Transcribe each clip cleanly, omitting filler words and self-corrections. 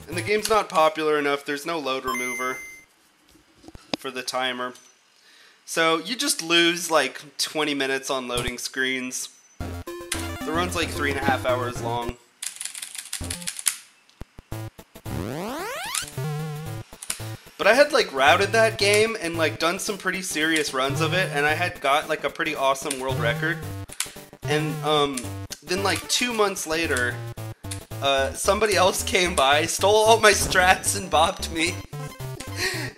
And the game's not popular enough, there's no load remover for the timer. So you just lose like 20 minutes on loading screens. The run's like 3.5 hours long. But I had like routed that game and like done some pretty serious runs of it, and I had got like a pretty awesome world record. And then like 2 months later, somebody else came by, stole all my strats, and bopped me.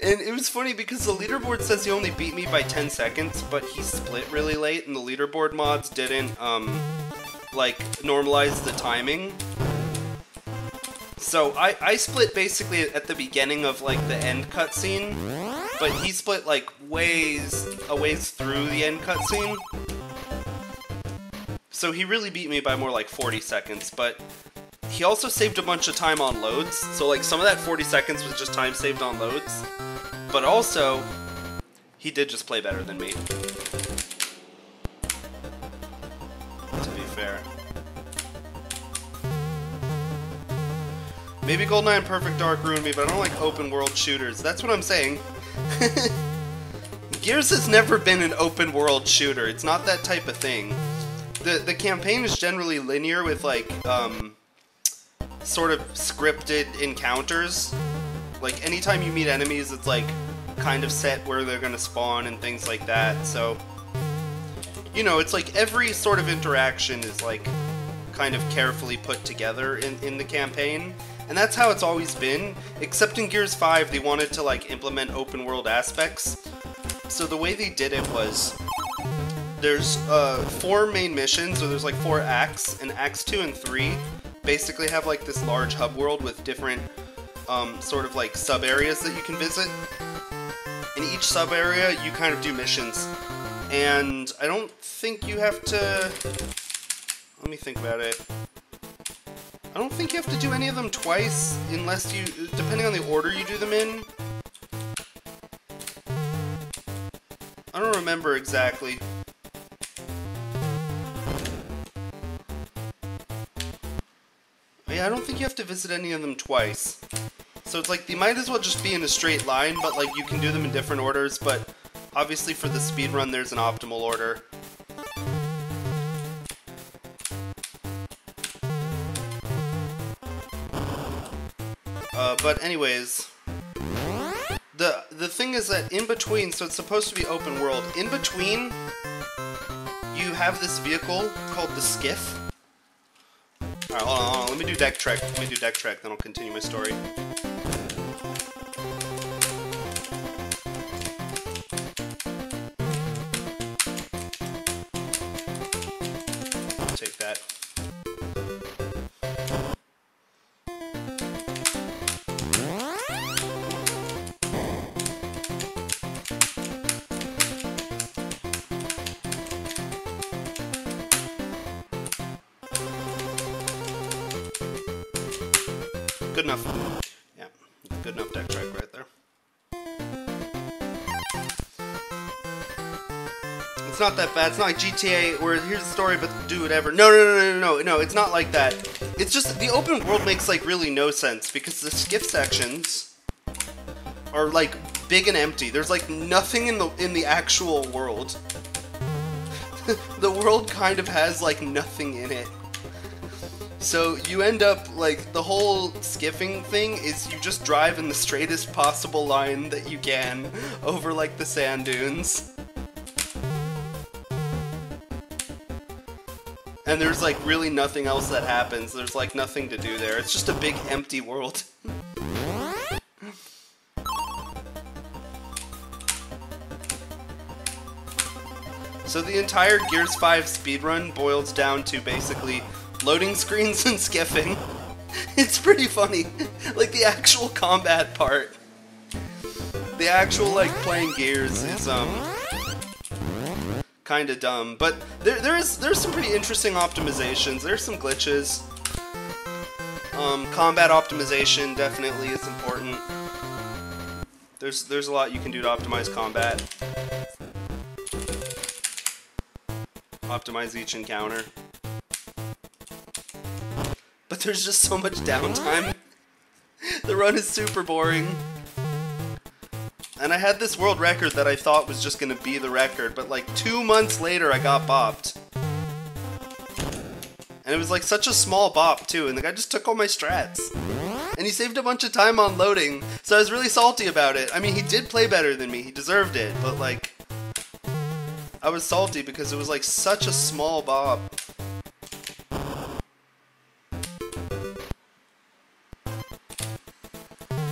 And it was funny because the leaderboard says he only beat me by 10 seconds, but he split really late, and the leaderboard mods didn't like normalize the timing. So I split basically at the beginning of like the end cutscene, but he split like a ways through the end cutscene. So he really beat me by more like 40 seconds, but he also saved a bunch of time on loads. So like some of that 40 seconds was just time saved on loads, but also he did just play better than me. To be fair. Maybe GoldenEye and Perfect Dark ruined me, but I don't like open world shooters. That's what I'm saying. Gears has never been an open world shooter. It's not that type of thing. The campaign is generally linear with like sort of scripted encounters. Like anytime you meet enemies, it's like kind of set where they're gonna spawn and things like that. So you know, it's like every sort of interaction is like kind of carefully put together in the campaign. And that's how it's always been, except in Gears 5 they wanted to like implement open world aspects. So the way they did it was, there's 4 main missions, so there's like 4 acts, and acts 2 and 3 basically have like this large hub world with different sort of like sub areas that you can visit. In each sub area you kind of do missions, and I don't think you have to, let me think about it. I don't think you have to do any of them twice, unless you, depending on the order you do them in. I don't remember exactly. Yeah, I don't think you have to visit any of them twice. So it's like, they might as well just be in a straight line, but like you can do them in different orders, but obviously for the speedrun there's an optimal order. But anyways, the thing is that in between, so it's supposed to be open world, in between you have this vehicle called the skiff. Alright, hold on, let me do deck trek, then I'll continue my story. Take that. Good enough. Yeah, good enough deck track right there. It's not that bad. It's not like GTA where here's the story but do whatever. No, it's not like that. It's just the open world makes like really no sense because the skiff sections are like big and empty. There's like nothing in the actual world. The world kind of has like nothing in it. So you end up, like, the whole skiffing thing is you just drive in the straightest possible line that you can over, like, the sand dunes. And there's, like, really nothing else that happens. There's, like, nothing to do there. It's just a big empty world. So the entire Gears 5 speedrun boils down to basically loading screens and skiffing. It's pretty funny. Like the actual combat part. The actual like playing Gears is kinda dumb. But there's some pretty interesting optimizations. There's some glitches. Combat optimization definitely is important. There's a lot you can do to optimize combat. Optimize each encounter. But there's just so much downtime. The run is super boring. And I had this world record that I thought was just gonna be the record, but like 2 months later I got bopped. And it was like such a small bop too, and the guy just took all my strats. And he saved a bunch of time on loading, so I was really salty about it. I mean, he did play better than me, he deserved it, but like, I was salty because it was like such a small bop.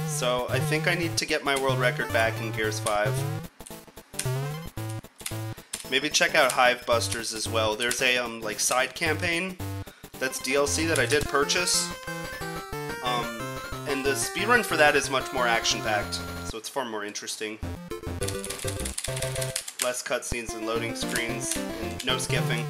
So I think I need to get my world record back in Gears 5. Maybe check out Hive Busters as well. There's a like side campaign that's DLC that I did purchase. And the speedrun for that is much more action-packed, so it's far more interesting. Less cutscenes and loading screens, and no skipping.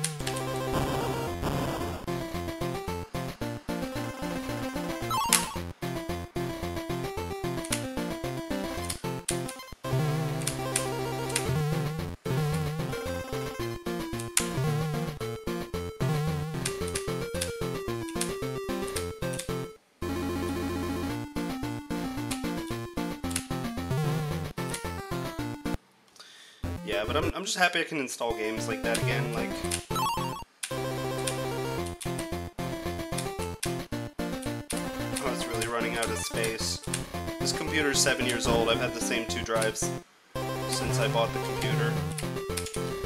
Yeah, but I'm just happy I can install games like that again, like... I was really running out of space. This computer's 7 years old. I've had the same 2 drives since I bought the computer.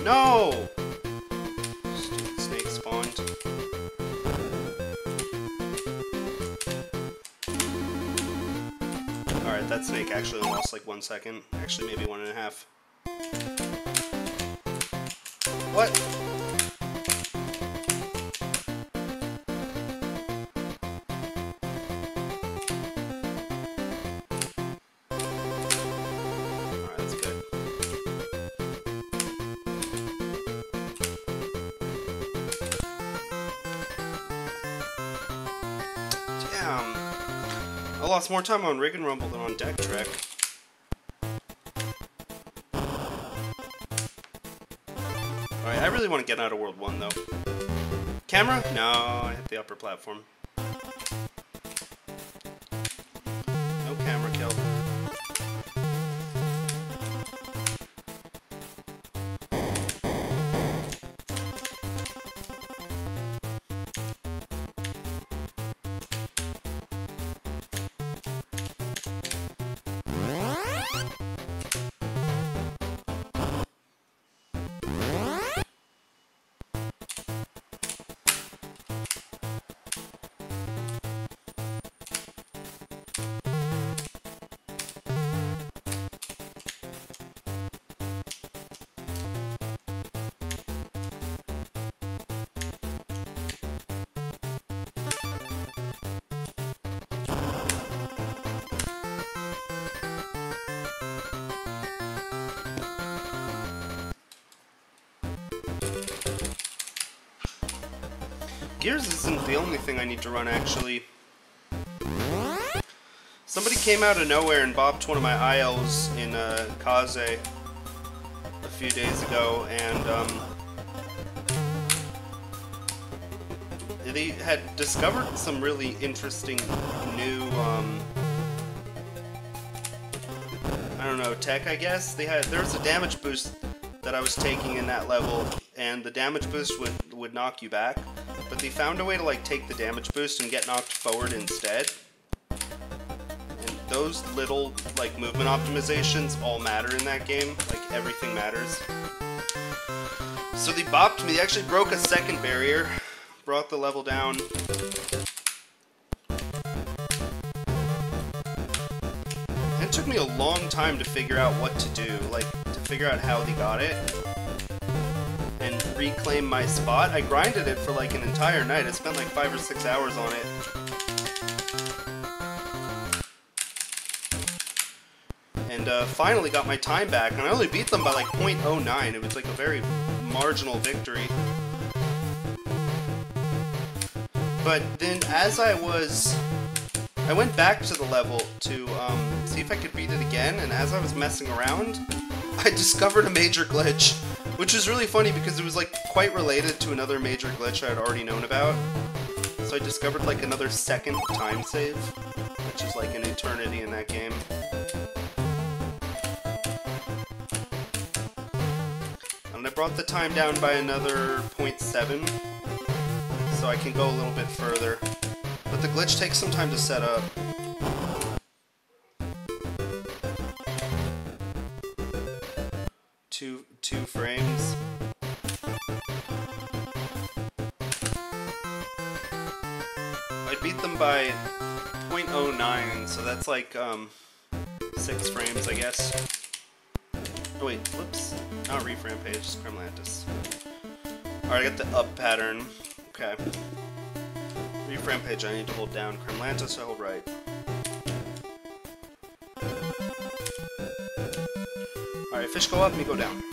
No! Stupid snake spawned. Alright, that snake actually only lost like 1 second. Actually, maybe 1.5. What? Alright, that's good. Damn. I lost more time on Rig and Rumble than on Deck Trek. Alright, I really want to get out of World 1 though. Camera? No, I hit the upper platform. No camera kill. Gears isn't the only thing I need to run, actually. Somebody came out of nowhere and bopped one of my ILs in Kaze a few days ago, and they had discovered some really interesting new, I don't know, tech, I guess. There was a damage boost that I was taking in that level, and the damage boost would knock you back. But they found a way to like take the damage boost and get knocked forward instead. And those little like movement optimizations all matter in that game. Like everything matters. So they bopped me. They actually broke a second barrier, brought the level down. And it took me a long time to figure out what to do, like to figure out how they got it. And reclaim my spot. I grinded it for like an entire night. I spent like 5 or 6 hours on it. And finally got my time back, and I only beat them by like 0.09. It was like a very marginal victory. But then as I went back to the level to see if I could beat it again, and as I was messing around, I discovered a major glitch. Which is really funny because it was like quite related to another major glitch I had already known about. So I discovered like another second time save. which is like an eternity in that game. And I brought the time down by another 0.7, so I can go a little bit further. But the glitch takes some time to set up. Two frames. I beat them by 0.09, so that's like 6 frames, I guess. Oh wait, whoops. Not reframe page, it's Kremlantis. Alright, I got the up pattern. Okay. Reframe page, I need to hold down. Kremlantis, I hold right. Alright, fish go up, me go down.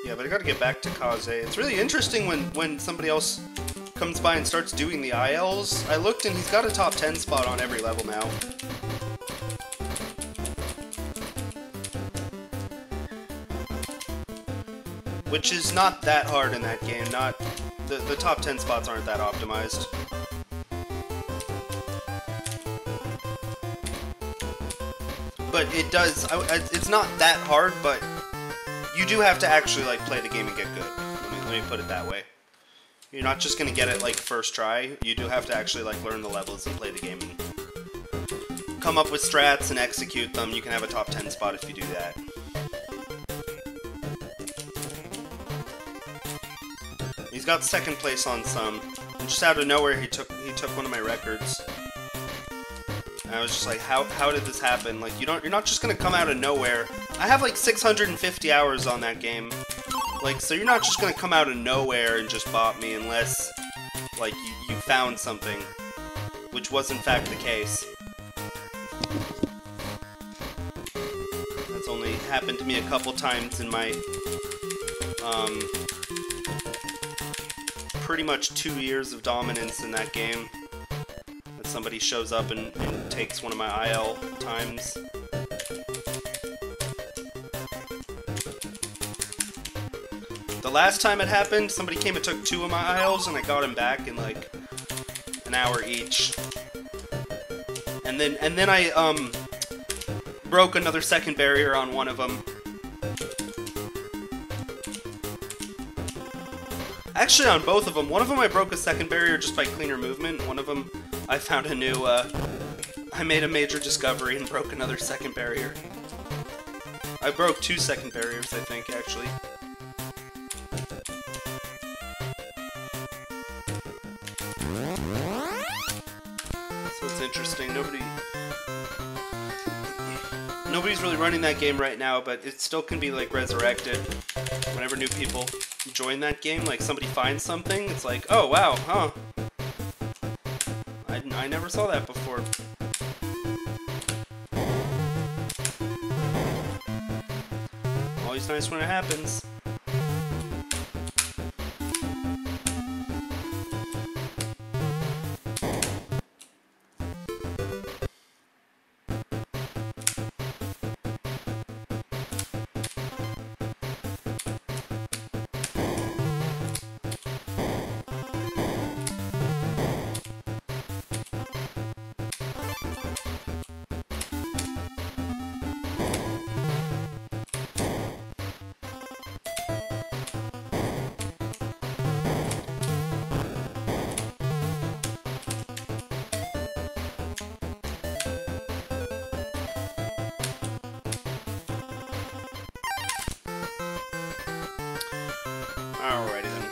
Yeah, but I gotta get back to Kaze. It's really interesting when somebody else comes by and starts doing the ILs. I looked and he's got a top 10 spot on every level now. Which is not that hard in that game. Not the top 10 spots aren't that optimized. But it does. It's not that hard, but you do have to actually like play the game and get good. Let me put it that way. You're not just gonna get it like first try. You do have to actually like learn the levels and play the game and come up with strats and execute them. You can have a top 10 spot if you do that. He's got second place on some, and just out of nowhere he took one of my records. And I was just like, how did this happen? Like you're not just gonna come out of nowhere. I have like 650 hours on that game. Like, so you're not just gonna come out of nowhere and just bot me unless like you found something, which was in fact the case. That's only happened to me a couple times in my pretty much 2 years of dominance in that game, that somebody shows up and takes one of my IL times. The last time it happened, somebody came and took 2 of my ILs and I got them back in like an hour each. And then I broke another second barrier on one of them. Actually, on both of them. One of them I broke a second barrier just by cleaner movement. One of them I found a new, I made a major discovery and broke another second barrier. I broke 2 second barriers, I think, actually. So it's interesting. Nobody's really running that game right now, but it still can be, like, resurrected. Whenever new people join that game, like somebody finds something, it's like, oh wow, huh? I never saw that before. Always nice when it happens. Alrighty then.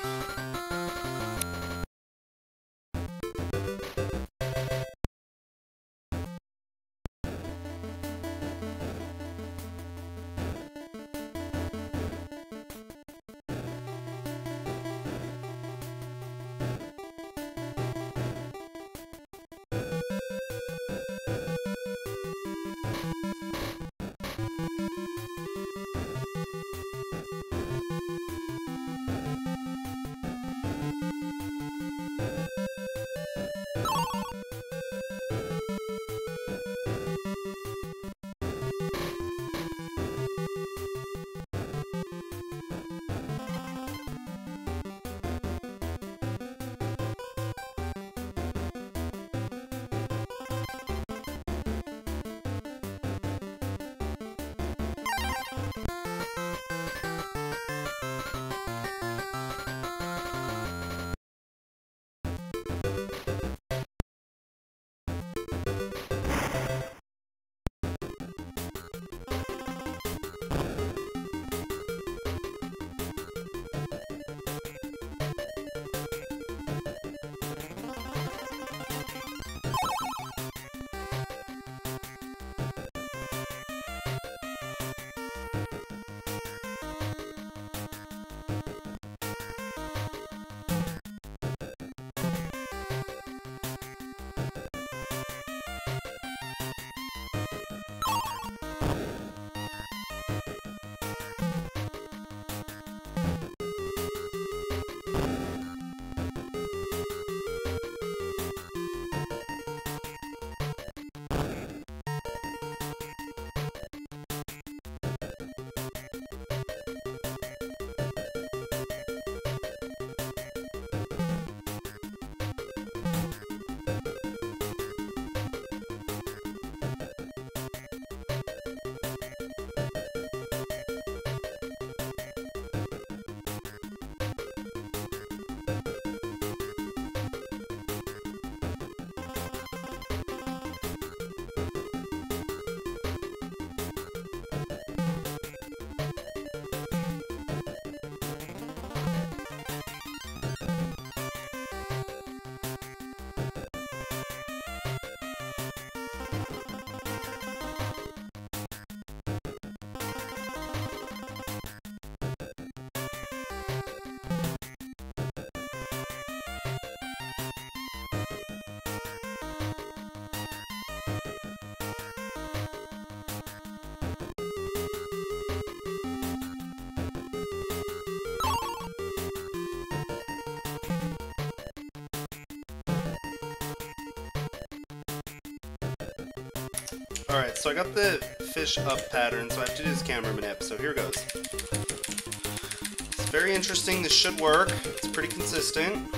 Alright, so I got the fish up pattern, so I have to do this camera manip, so here goes. It's very interesting, this should work. It's pretty consistent.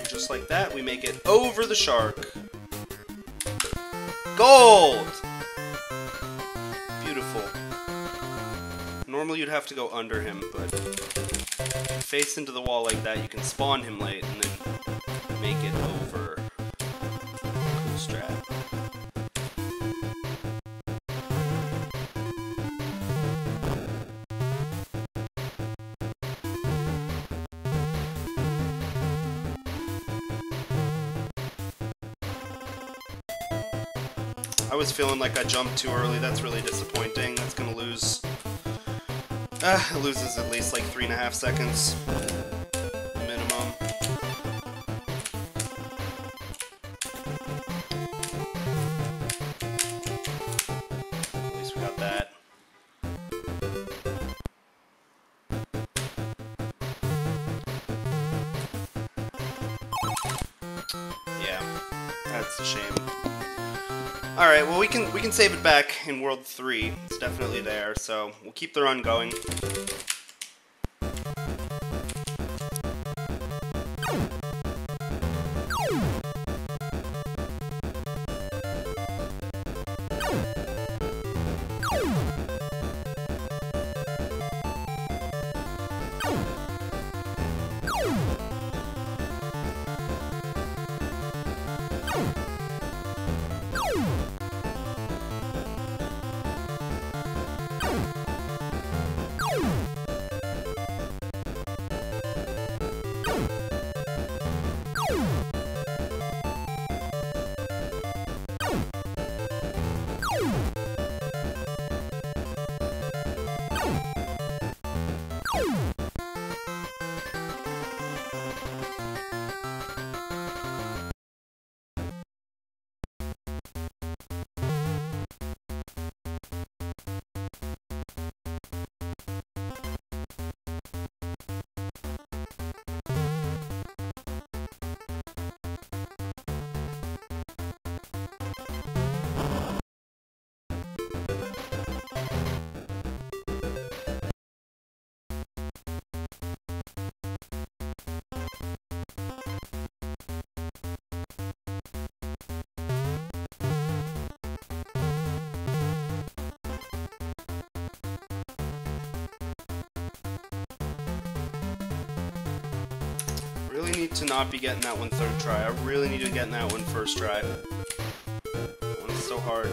Just like that, we make it over the shark. Gold! Beautiful. Normally you'd have to go under him, but face into the wall like that, you can spawn him late and then make it over. Cool strat. I was feeling like I jumped too early. That's really disappointing. That's gonna lose. It loses at least like 3.5 seconds. Minimum. At least we got that. Yeah, that's a shame. Alright, well we can save it back in World 3. It's definitely there, so we'll keep the run going. Really need to not be getting that one third try. I really need to get in that one first try. That one's so hard.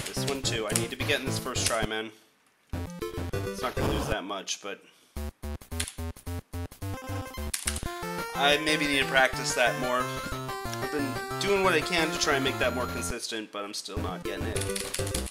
This one too. I need to be getting this first try, man. It's not gonna lose that much, but I maybe need to practice that more. I've been doing what I can to try and make that more consistent, but I'm still not getting it.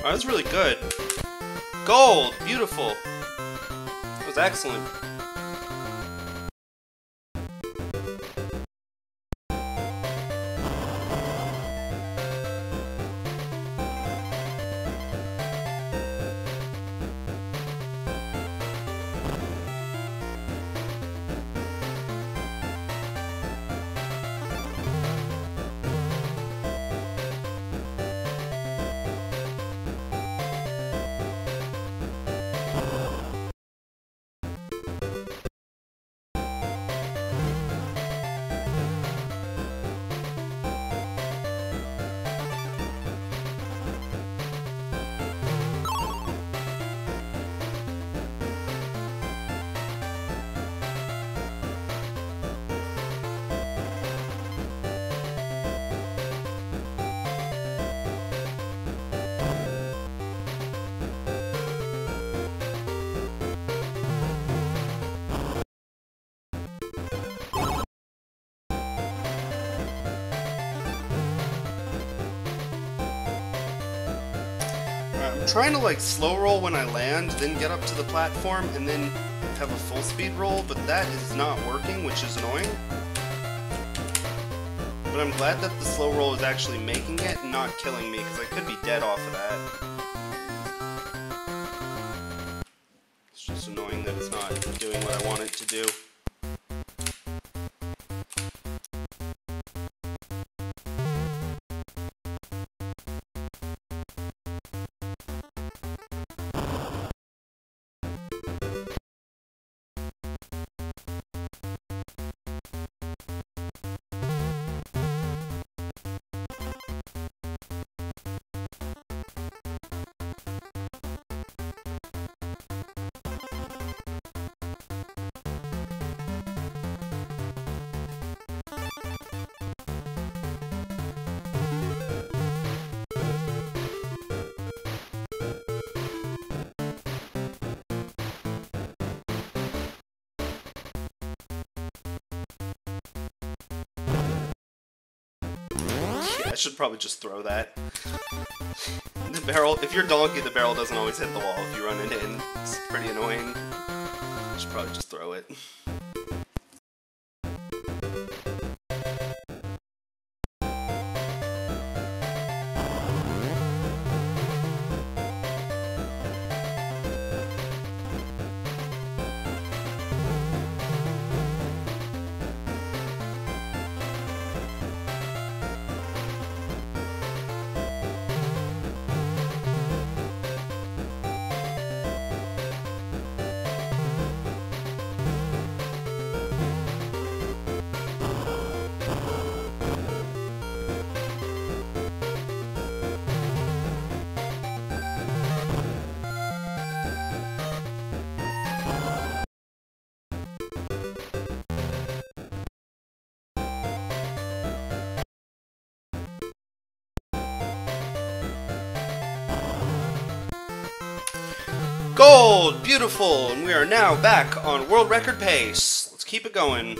Oh, that was really good. Gold! Beautiful. That was excellent. I'm trying to like slow roll when I land, then get up to the platform, and then have a full speed roll, but that is not working, which is annoying. But I'm glad that the slow roll is actually making it and not killing me, because I could be dead off of that. It's just annoying that it's not doing what I want it to do. I should probably just throw that. The barrel, if you're donkey, the barrel doesn't always hit the wall if you run it in. It's pretty annoying. I should probably just throw it. Gold! Beautiful! And we are now back on world record pace. Let's keep it going.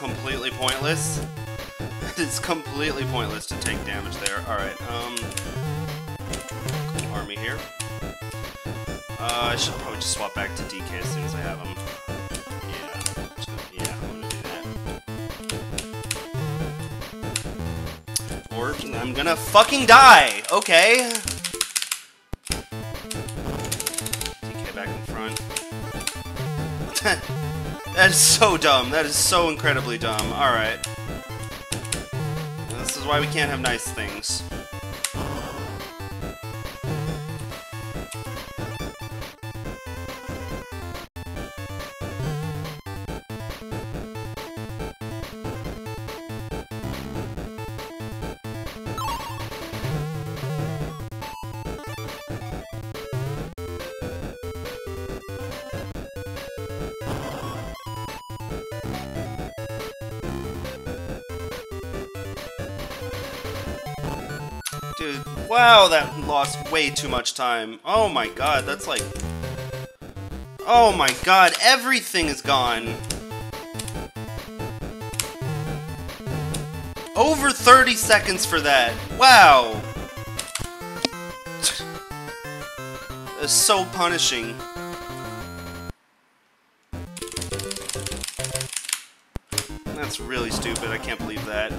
completely pointless. It's completely pointless to take damage there. Alright, army here. I should probably just swap back to DK as soon as I have him. Yeah, I'm gonna do that. Or I'm gonna fucking die! Okay! DK back in front. That is so dumb. That is so incredibly dumb. Alright. This is why we can't have nice things. Dude, wow, that lost way too much time. Oh my god, that's like... Oh my god, everything is gone. Over 30 seconds for that. Wow. That's so punishing. That's really stupid, I can't believe that.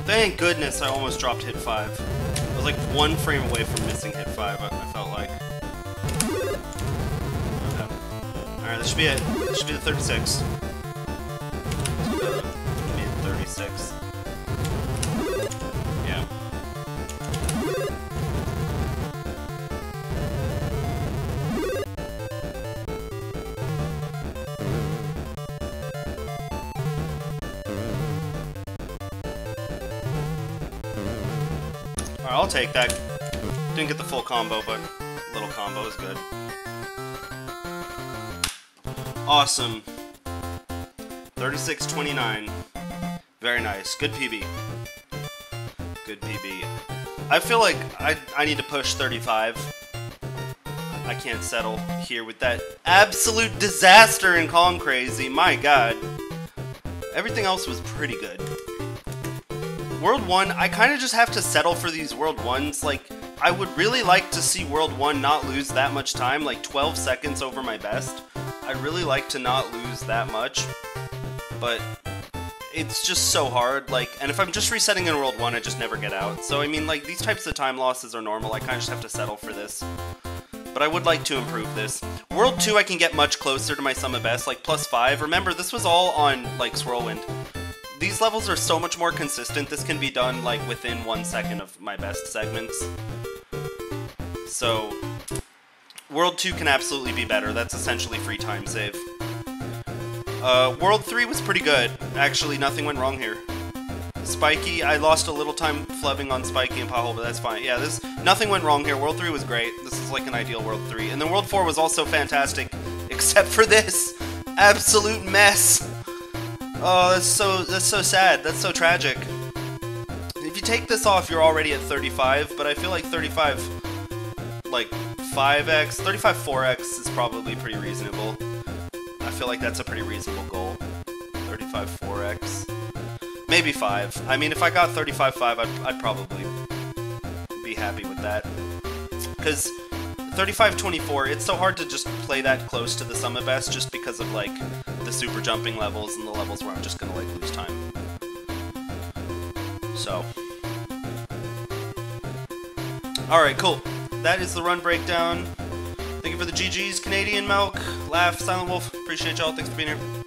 Thank goodness I almost dropped hit 5. I was like 1 frame away from missing hit 5, I felt like. Okay. Alright, this should be it. This should be the 36. Mid 36. Yeah. Alright, I'll take that. Didn't get the full combo, but little combo is good. Awesome. 36-29. Very nice. Good PB. Good PB. I feel like I need to push 35. I can't settle here with that absolute disaster in Kong Krazy. My god. Everything else was pretty good. World 1, I kind of just have to settle for these World 1s. Like, I would really like to see World 1 not lose that much time, like 12 seconds over my best. I'd really like to not lose that much, but it's just so hard. Like, and if I'm just resetting in World 1, I just never get out. So, I mean, like, these types of time losses are normal. I kind of just have to settle for this. But I would like to improve this. World 2, I can get much closer to my sum of best, like +5. Remember, this was all on, like, Swirlwind. These levels are so much more consistent. This can be done, like, within 1 second of my best segments. So, World 2 can absolutely be better. That's essentially free time save. World 3 was pretty good. Actually, nothing went wrong here. Spiky, I lost a little time flubbing on Spiky and Pothole, but that's fine. Yeah, nothing went wrong here. World 3 was great. This is like an ideal World 3. And then World 4 was also fantastic, except for this absolute mess. Oh, that's so sad. That's so tragic. If you take this off, you're already at 35, but I feel like 35, like 5x, 35 4x is probably pretty reasonable. I feel like that's a pretty reasonable goal. 35 4x. Maybe 5. I mean, if I got 35 5, I'd probably be happy with that. Because 35 24, it's so hard to just play that close to the sum of best just because of, like, the super jumping levels and the levels where I'm just gonna, like, lose time. So. Alright, cool. That is the run breakdown. Thank you for the GGs, Canadian Milk, Laugh, Silent Wolf. Appreciate y'all. Thanks for being here.